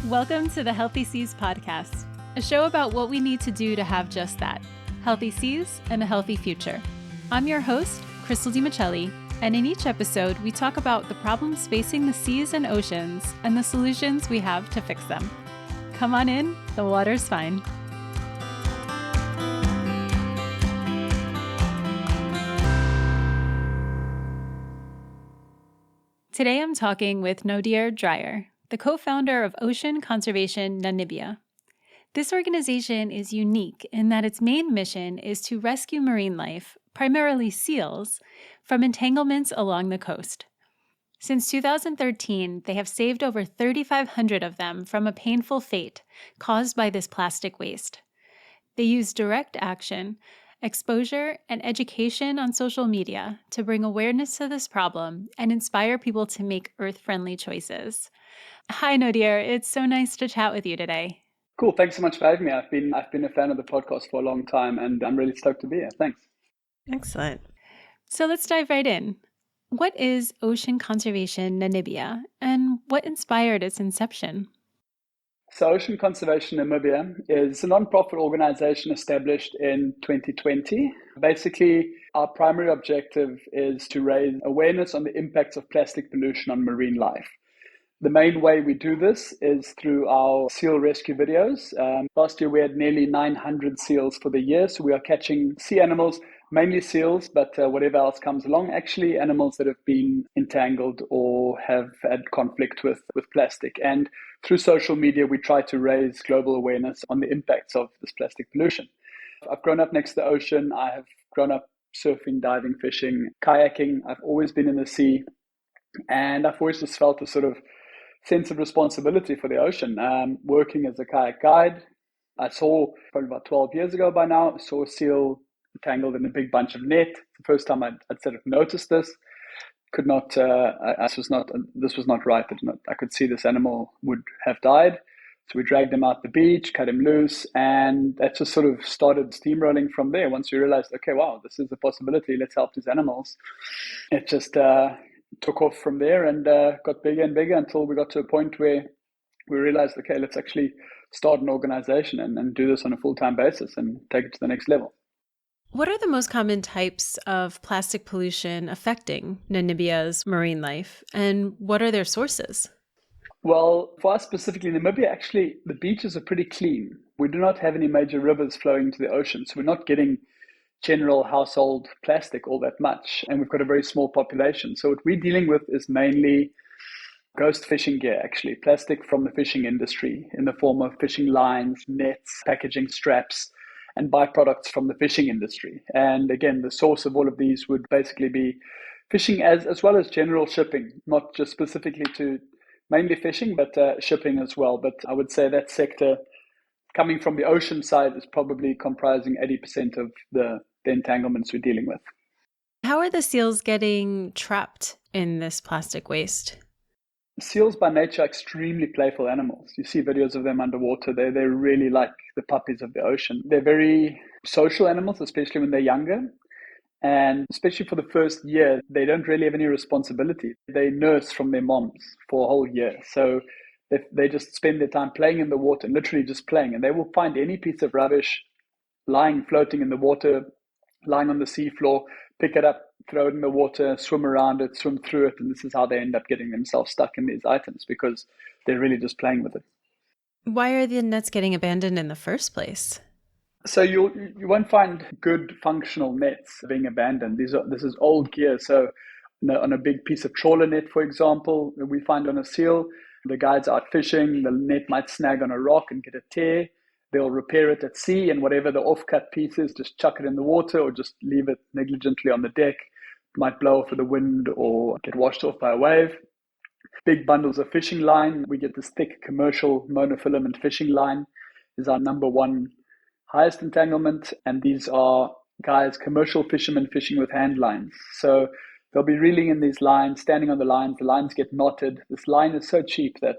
Welcome to the Healthy Seas podcast, a show about what we need to do to have just that, healthy seas and a healthy future. I'm your host, Crystal DiMichelli, and in each episode, we talk about the problems facing the seas and oceans and the solutions we have to fix them. Come on in, the water's fine. Today I'm talking with Naude Dreyer, the co-founder of Ocean Conservation Namibia. This organization is unique in that its main mission is to rescue marine life, primarily seals, from entanglements along the coast. Since 2013, they have saved over 3,500 of them from a painful fate caused by this plastic waste. They use direct action, exposure, and education on social media to bring awareness to this problem and inspire people to make earth-friendly choices. Hi, Naude. It's so nice to chat with you today. Cool. Thanks so much for having me. I've been a fan of the podcast for a long time, and I'm really stoked to be here. Thanks. Excellent. So let's dive right in. What is Ocean Conservation Namibia, and what inspired its inception? So Ocean Conservation Namibia is a non-profit organization established in 2020. Basically, our primary objective is to raise awareness on the impacts of plastic pollution on marine life. The main way we do this is through our seal rescue videos. Last year, we had nearly 900 seals for the year. So we are catching sea animals, mainly seals, but whatever else comes along, actually animals that have been entangled or have had conflict with plastic. And through social media, we try to raise global awareness on the impacts of this plastic pollution. I've grown up next to the ocean. I have grown up surfing, diving, fishing, kayaking. I've always been in the sea. And I've always just felt a sort of sense of responsibility for the ocean. Working as a kayak guide, I saw probably about 12 years ago by now, I saw a seal entangled in a big bunch of net. The first time I'd sort of noticed this. Could not, this was not right. I could see this animal would have died. So we dragged him out the beach, cut him loose, and that just sort of started steamrolling from there. Once we realized, okay, wow, this is a possibility. Let's help these animals. It just took off from there and got bigger and bigger until we got to a point where we realized, okay, let's actually start an organization and do this on a full-time basis and take it to the next level. What are the most common types of plastic pollution affecting Namibia's marine life, and what are their sources? Well, for us specifically, Namibia, actually, the beaches are pretty clean. We do not have any major rivers flowing into the ocean, so we're not getting general household plastic all that much, and we've got a very small population. So what we're dealing with is mainly ghost fishing gear, actually, plastic from the fishing industry in the form of fishing lines, nets, packaging straps, and byproducts from the fishing industry. And again, the source of all of these would basically be fishing as well as general shipping, not just specifically to mainly fishing, but shipping as well. But I would say that sector coming from the ocean side is probably comprising 80% of the entanglements we're dealing with. How are the seals getting trapped in this plastic waste? Seals by nature are extremely playful animals. You see videos of them underwater. They're really like the puppies of the ocean. They're very social animals, especially when they're younger. And especially for the first year, they don't really have any responsibility. They nurse from their moms for a whole year. So they just spend their time playing in the water, literally just playing. And they will find any piece of rubbish floating in the water, lying on the seafloor, pick it up, throw it in the water, swim around it, swim through it. And this is how they end up getting themselves stuck in these items because they're really just playing with it. Why are the nets getting abandoned in the first place? So you won't find good functional nets being abandoned. This is old gear. So on a big piece of trawler net, for example, that we find on a seal, the guide's out fishing, the net might snag on a rock and get a tear. They'll repair it at sea, and whatever the off-cut piece is, just chuck it in the water or just leave it negligently on the deck. It might blow off with the wind or get washed off by a wave. Big bundles of fishing line. We get this thick commercial monofilament fishing line is our number one highest entanglement, and these are guys, commercial fishermen fishing with hand lines. So they'll be reeling in these lines, standing on the lines get knotted. This line is so cheap that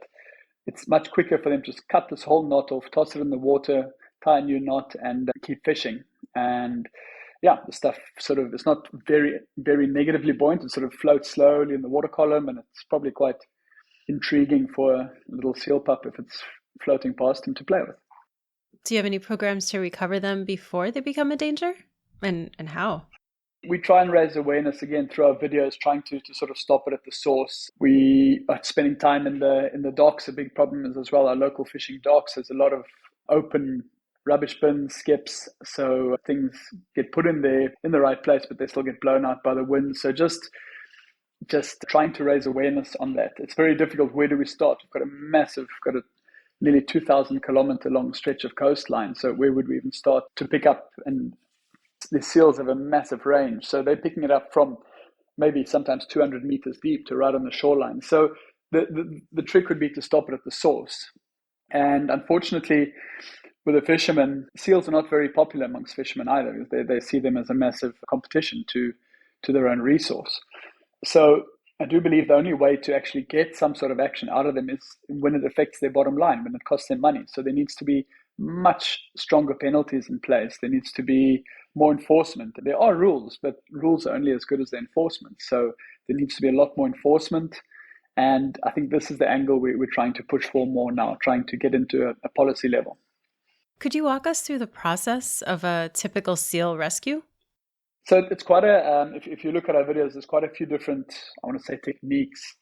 it's much quicker for them to just cut this whole knot off, toss it in the water, tie a new knot, and keep fishing. And yeah, the stuff sort of, it's not very, very negatively buoyant. It sort of floats slowly in the water column, and it's probably quite intriguing for a little seal pup if it's floating past him to play with. Do you have any programs to recover them before they become a danger? And how? We try and raise awareness again through our videos, trying to sort of stop it at the source. We are spending time in the docks. A big problem is as well our local fishing docks. There's a lot of open rubbish bins, skips, so things get put in there in the right place, but they still get blown out by the wind. So just trying to raise awareness on that. It's very difficult. Where do we start? We've got a nearly 2,000 kilometer long stretch of coastline. So where would we even start to pick up? And the seals have a massive range. So they're picking it up from maybe sometimes 200 meters deep to right on the shoreline. So the trick would be to stop it at the source. And unfortunately, with the fishermen, seals are not very popular amongst fishermen either. They see them as a massive competition to their own resource. So I do believe the only way to actually get some sort of action out of them is when it affects their bottom line, when it costs them money. So there needs to be much stronger penalties in place. There needs to be more enforcement. There are rules, but rules are only as good as the enforcement. So there needs to be a lot more enforcement. And I think this is the angle we're trying to push for more now, trying to get into a policy level. Could you walk us through the process of a typical seal rescue? So it's quite if you look at our videos, there's quite a few different, I want to say, techniques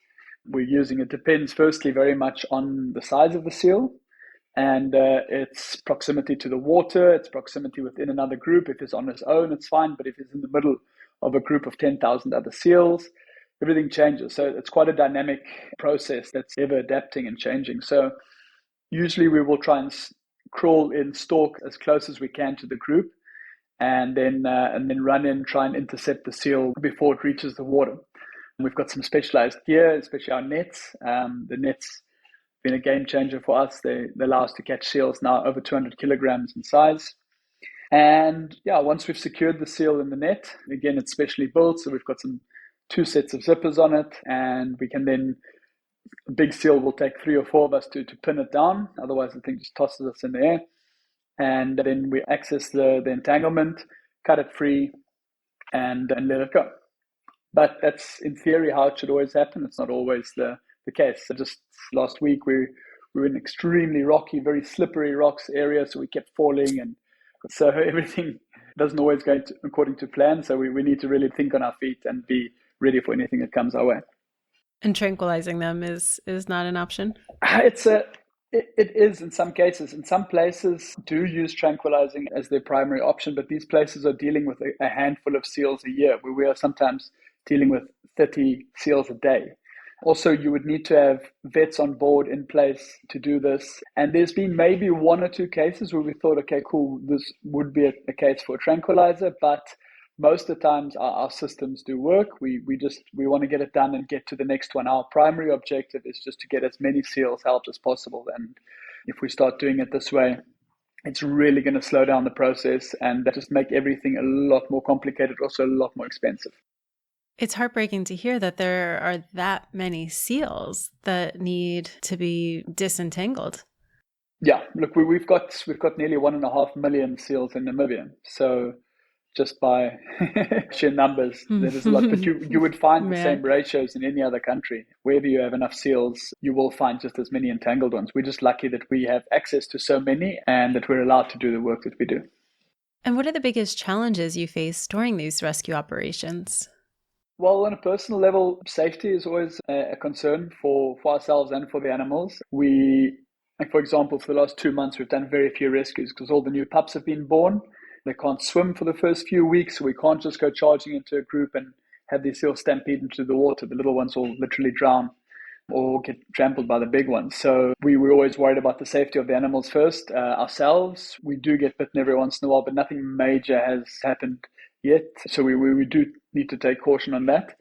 we're using. It depends firstly very much on the size of the seal and its proximity to the water, its proximity within another group. If it's on its own, it's fine. But if it's in the middle of a group of 10,000 other seals, everything changes. So it's quite a dynamic process that's ever adapting and changing. So usually we will try and crawl in, stalk as close as we can to the group, and then run in, try and intercept the seal before it reaches the water. We've got some specialized gear, especially our nets. The nets been a game changer for us. They allow us to catch seals now over 200 kilograms in size. And yeah, once we've secured the seal in the net, again, it's specially built. So we've got 2 sets of zippers on it, and we can then, a big seal will take 3 or 4 of us to pin it down. Otherwise, the thing just tosses us in the air. And then we access the entanglement, cut it free, and let it go. But that's in theory how it should always happen. It's not always the case. So just last week we were in extremely rocky, very slippery rocks area, so we kept falling, and so everything doesn't always go according to plan. So we need to really think on our feet and be ready for anything that comes our way. And tranquilizing them is not an option? It is in some cases. In some places do use tranquilizing as their primary option, but these places are dealing with a handful of seals a year, where we are sometimes dealing with 30 seals a day. Also, you would need to have vets on board in place to do this. And there's been maybe 1 or 2 cases where we thought, okay, cool, this would be a case for a tranquilizer, but most of the times our systems do work. We want to get it done and get to the next one. Our primary objective is just to get as many seals helped as possible. And if we start doing it this way, it's really going to slow down the process and just make everything a lot more complicated, also a lot more expensive. It's heartbreaking to hear that there are that many seals that need to be disentangled. Yeah, look, we've got nearly 1.5 million seals in Namibia. So just by sheer numbers, that is a lot. But you would find the same ratios in any other country. Wherever you have enough seals, you will find just as many entangled ones. We're just lucky that we have access to so many and that we're allowed to do the work that we do. And what are the biggest challenges you face during these rescue operations? Well, on a personal level, safety is always a concern for ourselves and for the animals. For example, for the last 2 months, we've done very few rescues because all the new pups have been born. They can't swim for the first few weeks, so we can't just go charging into a group and have these seals stampede into the water. The little ones will literally drown or get trampled by the big ones. So we were always worried about the safety of the animals first. Ourselves, we do get bitten every once in a while, but nothing major has happened yet. So we do need to take caution on that.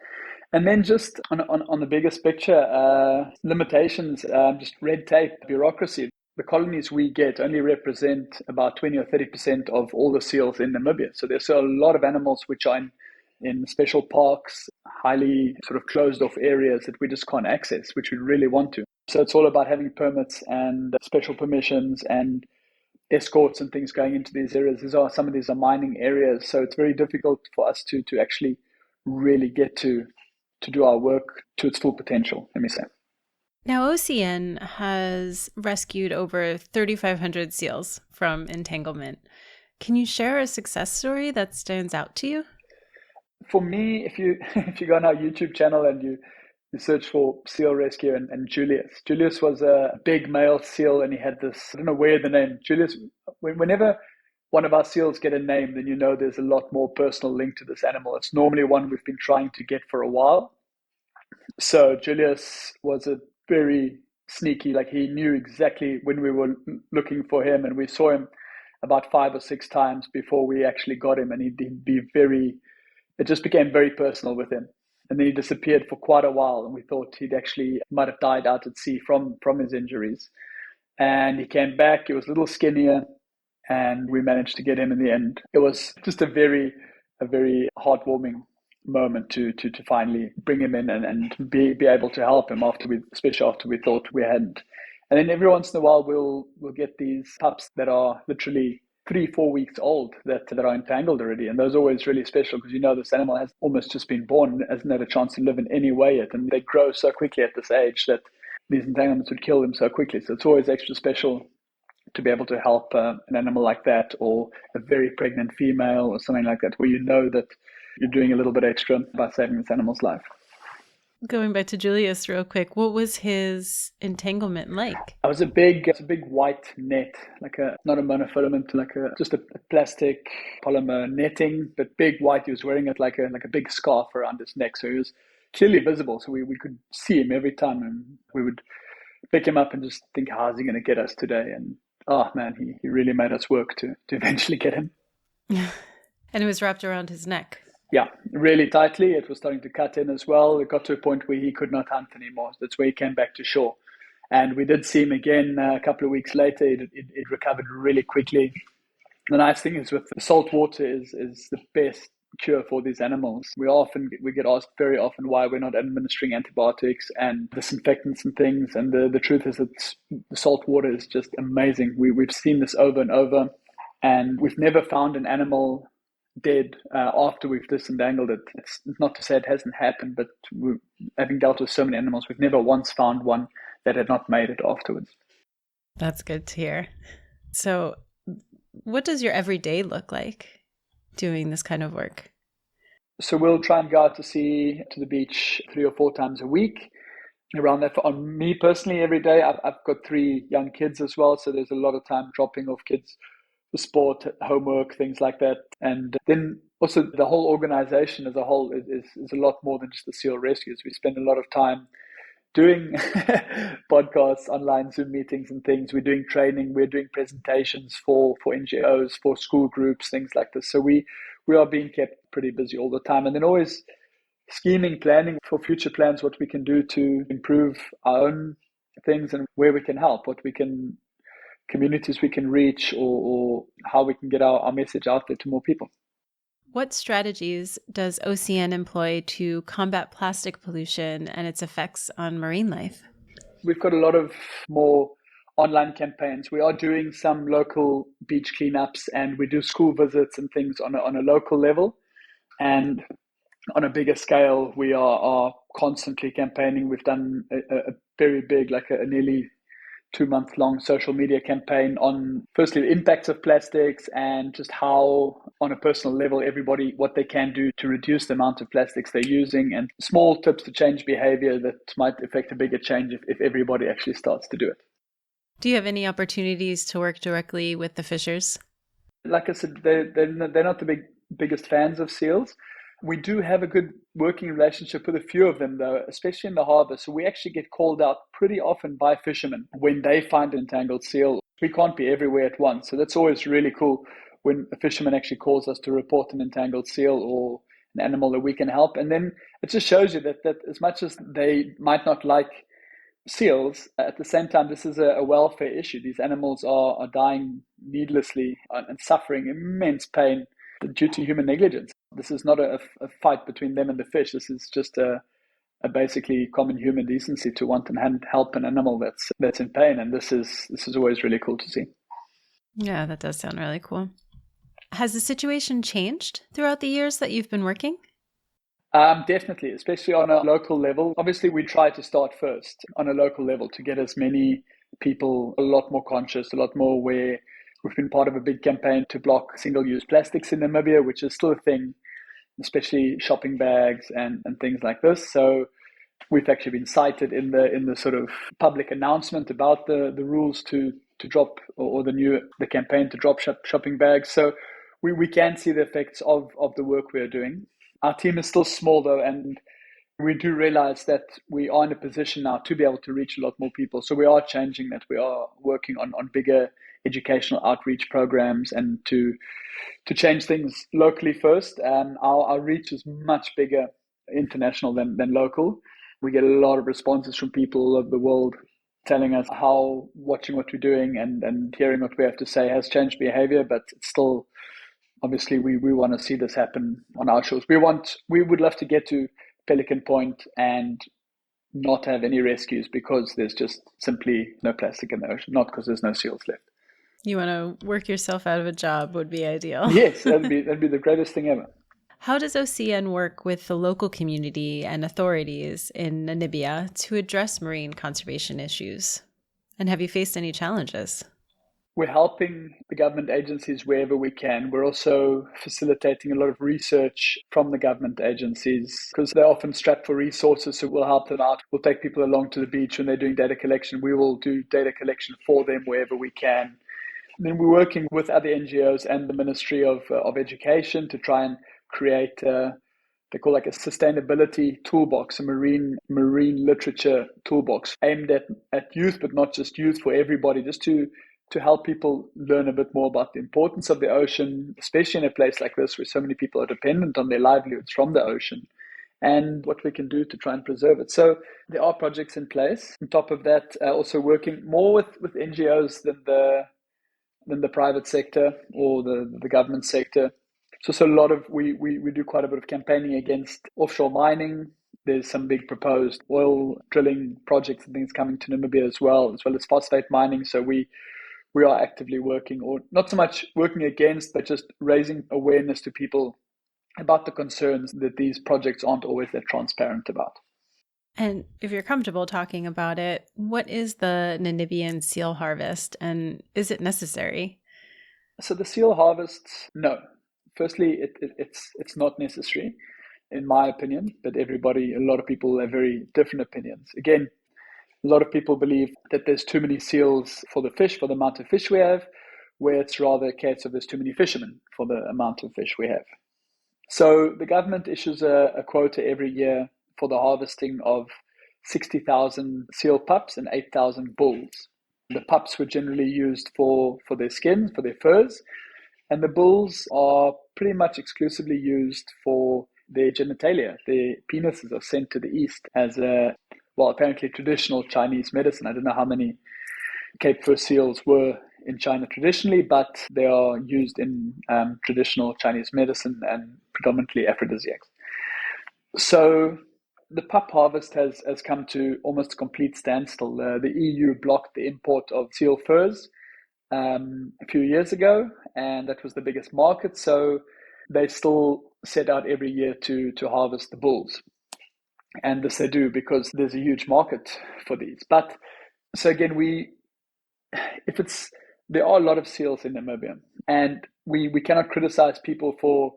And then just on the biggest picture, limitations, just red tape, bureaucracy. The colonies we get only represent about 20 or 30% of all the seals in Namibia. So there's still a lot of animals which are in special parks, highly sort of closed off areas that we just can't access, which we really want to. So it's all about having permits and special permissions and escorts and things going into these areas. Some of these are mining areas. So it's very difficult for us to actually really get to do our work to its full potential, let me say. Now, OCN has rescued over 3,500 seals from entanglement. Can you share a success story that stands out to you? For me, if you if you go on our YouTube channel and you search for seal rescue and Julius. Julius was a big male seal and he had this, I don't know where the name, Julius, whenever one of our seals get a name, then you know there's a lot more personal link to this animal. It's normally one we've been trying to get for a while. So Julius was a very sneaky, like he knew exactly when we were looking for him, and we saw him about 5 or 6 times before we actually got him, and he'd be very, it just became very personal with him. And then he disappeared for quite a while, and we thought he'd actually might have died out at sea from his injuries. And he came back. He was a little skinnier, and we managed to get him in the end. It was just a very heartwarming moment to finally bring him in and be able to help him especially after we thought we hadn't. And then every once in a while we'll get these pups that are literally 3-4 weeks old that are entangled already, and those are always really special because you know this animal has almost just been born, hasn't had a chance to live in any way yet, and they grow so quickly at this age that these entanglements would kill them so quickly. So it's always extra special to be able to help an animal like that, or a very pregnant female or something like that, where you know that you're doing a little bit extra by saving this animal's life. Going back to Julius real quick, what was his entanglement like? It was a big white net, like a not a monofilament, like just a plastic polymer netting, but big white. He was wearing it like a big scarf around his neck, so he was clearly visible. So we could see him every time, and we would pick him up and just think, how's he going to get us today? And oh man, he really made us work to eventually get him. And it was wrapped around his neck. Yeah, really tightly. It was starting to cut in as well. It got to a point where he could not hunt anymore. That's where he came back to shore. And we did see him again a couple of weeks later. It recovered really quickly. The nice thing is with the salt water is the best cure for these animals. We get asked very often why we're not administering antibiotics and disinfectants and things. And the truth is that the salt water is just amazing. We've seen this over and over, and we've never found an animal dead after we've disentangled it. It's not to say it hasn't happened, but having dealt with so many animals, we've never once found one that had not made it afterwards. That's good to hear. So what does your everyday look like doing this kind of work? So we'll try and go out to sea, to the beach 3 or 4 times a week. Around that, on me personally, every day, I've got 3 young kids as well, so there's a lot of time dropping off kids for sport, homework, things like that. And then also the whole organization as a whole is a lot more than just the SEAL rescues. We spend a lot of time doing podcasts, online Zoom meetings and things. We're doing training, we're doing presentations for NGOs, for school groups, things like this. So we are being kept pretty busy all the time. And then always scheming, planning for future plans, what we can do to improve our own things and where we can help, communities we can reach, or how we can get our message out there to more people. What strategies does OCN employ to combat plastic pollution and its effects on marine life? We've got a lot of more online campaigns. We are doing some local beach cleanups, and we do school visits and things on a local level. And on a bigger scale, we are constantly campaigning. We've done a very big, like a nearly 2-month-long social media campaign on, firstly, the impacts of plastics and just how, on a personal level, everybody, what they can do to reduce the amount of plastics they're using, and small tips to change behavior that might affect a bigger change if everybody actually starts to do it. Do you have any opportunities to work directly with the fishers? Like I said, they're not the biggest fans of seals. We do have a good working relationship with a few of them, though, especially in the harbor. So we actually get called out pretty often by fishermen when they find an entangled seal. We can't be everywhere at once. So that's always really cool when a fisherman actually calls us to report an entangled seal or an animal that we can help. And then it just shows you that as much as they might not like seals, at the same time, this is a welfare issue. These animals are dying needlessly and suffering immense pain due to human negligence. This is not a fight between them and the fish. This is just a basically common human decency to want and help an animal that's in pain. And this is always really cool to see. Yeah, that does sound really cool. Has the situation changed throughout the years that you've been working? Definitely, especially on a local level. Obviously, we try to start first on a local level to get as many people a lot more conscious, a lot more aware. We've been part of a big campaign to block single-use plastics in Namibia, which is still a thing, especially shopping bags and things like this. So we've actually been cited in the sort of public announcement about the rules to drop or the campaign to drop shopping bags. So we can see the effects of the work we are doing. Our team is still small though, and we do realize that we are in a position now to be able to reach a lot more people. So we are changing that. We are working on bigger educational outreach programs and to change things locally first. Our reach is much bigger international than local. We get a lot of responses from people all over the world telling us how watching what we're doing and hearing what we have to say has changed behavior, but it's still, obviously, we want to see this happen on our shores. We would love to get to Pelican Point and not have any rescues because there's just simply no plastic in the ocean, not because there's no seals left. You want to work yourself out of a job would be ideal. Yes, that'd be the greatest thing ever. How does OCN work with the local community and authorities in Namibia to address marine conservation issues? And have you faced any challenges? We're helping the government agencies wherever we can. We're also facilitating a lot of research from the government agencies because they're often strapped for resources, so we'll help them out. We'll take people along to the beach when they're doing data collection. We will do data collection for them wherever we can. And then we're working with other NGOs and the Ministry of Education to try and create they call like a sustainability toolbox, a marine literature toolbox aimed at youth, but not just youth, for everybody, just to help people learn a bit more about the importance of the ocean, especially in a place like this where so many people are dependent on their livelihoods from the ocean, and what we can do to try and preserve it. So there are projects in place. On top of that, also working more with NGOs than the private sector or the government sector. So a lot of we do quite a bit of campaigning against offshore mining. There's some big proposed oil drilling projects and things coming to Namibia as well as phosphate mining. So we are actively working, or not so much working against, but just raising awareness to people about the concerns that these projects aren't always that transparent about. And if you're comfortable talking about it, what is the Namibian seal harvest and is it necessary? So the seal harvest, no. Firstly, it's not necessary, in my opinion, but a lot of people have very different opinions. Again, a lot of people believe that there's too many seals for the amount of fish we have, where it's rather a case of there's too many fishermen for the amount of fish we have. So the government issues a quota every year for the harvesting of 60,000 seal pups and 8,000 bulls. The pups were generally used for their skins, for their furs, and the bulls are pretty much exclusively used for their genitalia. Their penises are sent to the east as apparently traditional Chinese medicine. I don't know how many Cape fur seals were in China traditionally, but they are used in traditional Chinese medicine and predominantly aphrodisiacs. So the pup harvest has come to almost a complete standstill. The EU blocked the import of seal furs a few years ago, and that was the biggest market. So they still set out every year to harvest the bulls. And this they do because there's a huge market for these. But so again, there are a lot of seals in Namibia, and we cannot criticize people for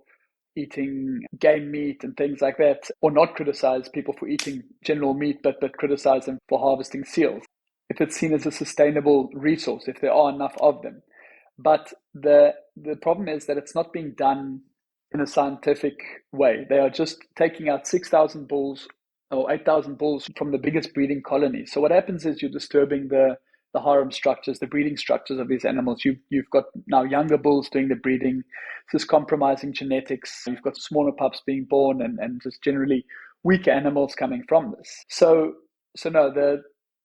eating game meat and things like that, or not criticize people for eating general meat, but criticize them for harvesting seals if it's seen as a sustainable resource, if there are enough of them. But the problem is that it's not being done in a scientific way. They are just taking out 6,000 bulls or 8,000 bulls from the biggest breeding colony. So what happens is you're disturbing the harem structures, the breeding structures of these animals. You've got now younger bulls doing the breeding. This is compromising genetics. You've got smaller pups being born and just generally weaker animals coming from this. So no, the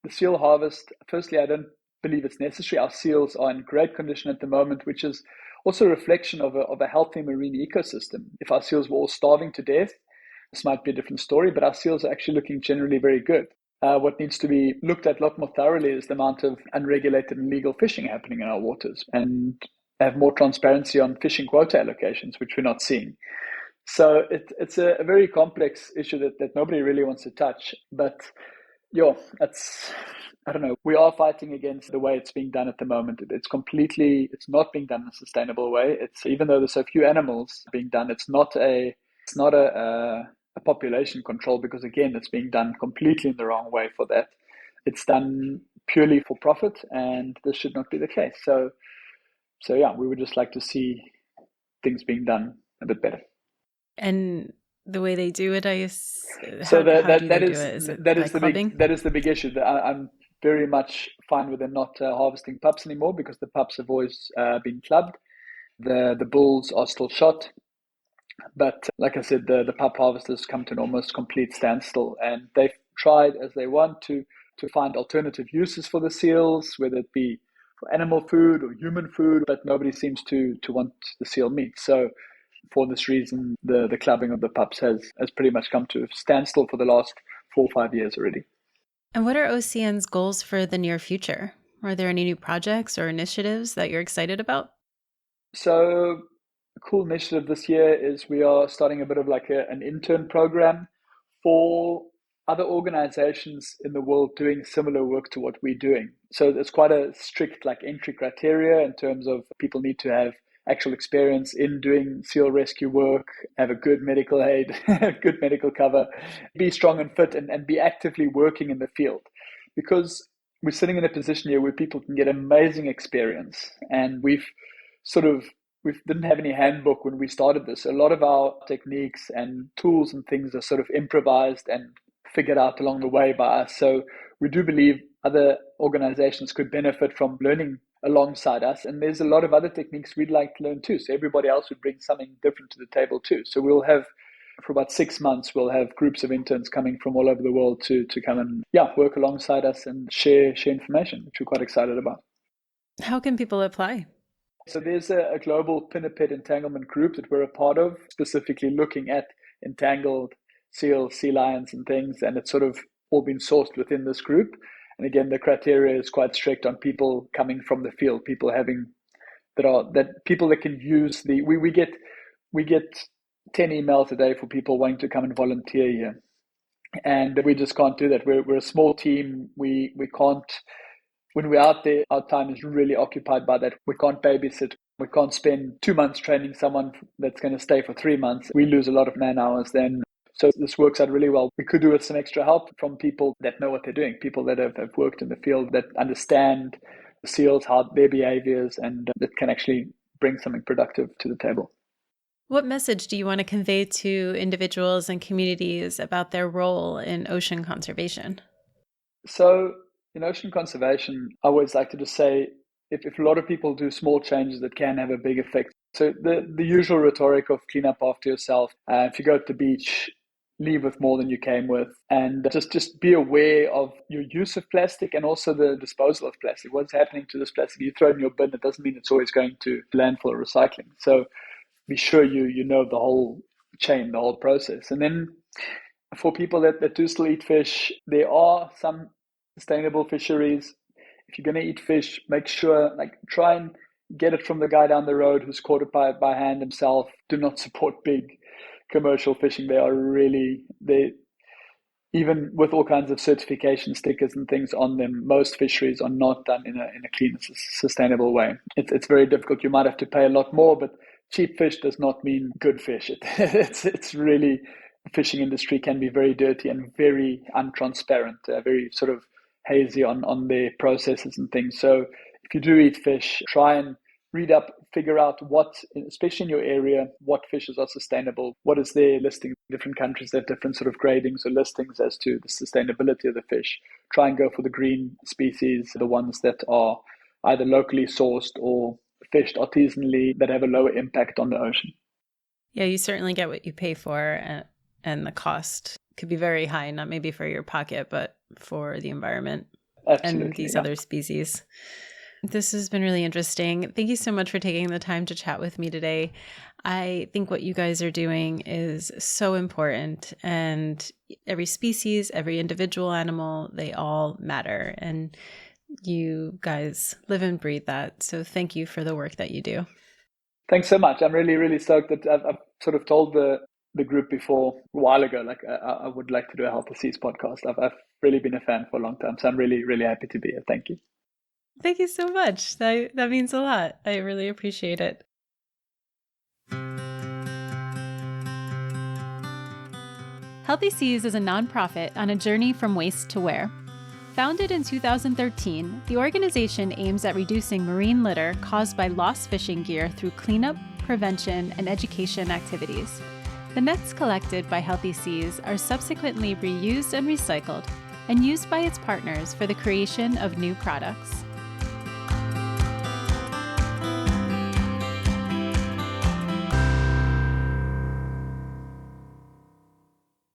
seal harvest, firstly, I don't believe it's necessary. Our seals are in great condition at the moment, which is also a reflection of a healthy marine ecosystem. If our seals were all starving to death, this might be a different story, but our seals are actually looking generally very good. What needs to be looked at a lot more thoroughly is the amount of unregulated and illegal fishing happening in our waters, and have more transparency on fishing quota allocations, which we're not seeing. So it's a very complex issue that nobody really wants to touch. But yeah, I don't know. We are fighting against the way it's being done at the moment. It's not being done in a sustainable way. It's even though there's so few animals being done, it's not a population control because again, it's being done completely in the wrong way for that. It's done purely for profit, and this should not be the case. So yeah, we would just like to see things being done a bit better. And the way they do it, So how do they do it? Is it by clubbing? that is the big issue. I'm very much fine with them not harvesting pups anymore because the pups have always been clubbed. The bulls are still shot, but like I said, the pup harvesters come to an almost complete standstill, and they've tried as they want to find alternative uses for the seals, whether it be for animal food or human food, but nobody seems to want the seal meat. So for this reason, the clubbing of the pups has pretty much come to a standstill for the last 4 or 5 years already. And what are OCN's goals for the near future? Are there any new projects or initiatives that you're excited about? So, a cool initiative this year is we are starting a bit of like an intern program for other organizations in the world doing similar work to what we're doing. So it's quite a strict like entry criteria in terms of people need to have actual experience in doing seal rescue work, have a good medical aid, good medical cover, be strong and fit, and be actively working in the field. Because we're sitting in a position here where people can get amazing experience, and sort of we didn't have any handbook when we started this. A lot of our techniques and tools and things are sort of improvised and figured out along the way by us. So we do believe other organizations could benefit from learning alongside us. And there's a lot of other techniques we'd like to learn too. So everybody else would bring something different to the table too. So we'll have for about 6 months, we'll have groups of interns coming from all over the world to come and work alongside us and share information, which we're quite excited about. How can people apply? So there's a global pinniped entanglement group that we're a part of, specifically looking at entangled seals, sea lions, and things, and it's sort of all been sourced within this group. And again, the criteria is quite strict on people coming from the field, people that can use we get 10 emails a day for people wanting to come and volunteer here, and we just can't do that. We're a small team. We can't. When we're out there, our time is really occupied by that. We can't babysit. We can't spend 2 months training someone that's going to stay for 3 months. We lose a lot of man hours then. So this works out really well. We could do with some extra help from people that know what they're doing, people that have worked in the field, that understand the seals, how their behaviors, and that can actually bring something productive to the table. What message do you want to convey to individuals and communities about their role in ocean conservation? So in ocean conservation, I always like to just say, if a lot of people do small changes, that can have a big effect. So the usual rhetoric of clean up after yourself. If you go to the beach, leave with more than you came with, and just be aware of your use of plastic and also the disposal of plastic. What's happening to this plastic? You throw it in your bin, it doesn't mean it's always going to landfill or recycling. So be sure you know the whole chain, the whole process. And then for people that do still eat fish, there are some sustainable fisheries. If you're going to eat fish, make sure, try and get it from the guy down the road who's caught it by hand himself. Do not support big commercial fishing. They even with all kinds of certification stickers and things on them, most fisheries are not done in a clean, sustainable way. It's very difficult. You might have to pay a lot more, but cheap fish does not mean good fish. It's really, the fishing industry can be very dirty and very untransparent, very sort of hazy on their processes and things. So if you do eat fish, try and read up, figure out what, especially in your area, what fishes are sustainable, what is their listing. Different countries have different sort of gradings or listings as to the sustainability of the fish. Try and go for the green species, the ones that are either locally sourced or fished artisanally that have a lower impact on the ocean. Yeah, you certainly get what you pay for, and the cost could be very high, not maybe for your pocket, but for the environment. Absolutely, and these other species. This has been really interesting. Thank you so much for taking the time to chat with me today. I think what you guys are doing is so important, and every species, every individual animal, they all matter. And you guys live and breathe that. So thank you for the work that you do. Thanks so much. I'm really, really stoked that I've sort of told the the group before a while ago. Like I would like to do a Healthy Seas podcast. I've really been a fan for a long time. So I'm really, really happy to be here. Thank you. Thank you so much. That means a lot. I really appreciate it. Healthy Seas is a nonprofit on a journey from waste to where. Founded in 2013, the organization aims at reducing marine litter caused by lost fishing gear through cleanup, prevention, and education activities. The nets collected by Healthy Seas are subsequently reused and recycled and used by its partners for the creation of new products.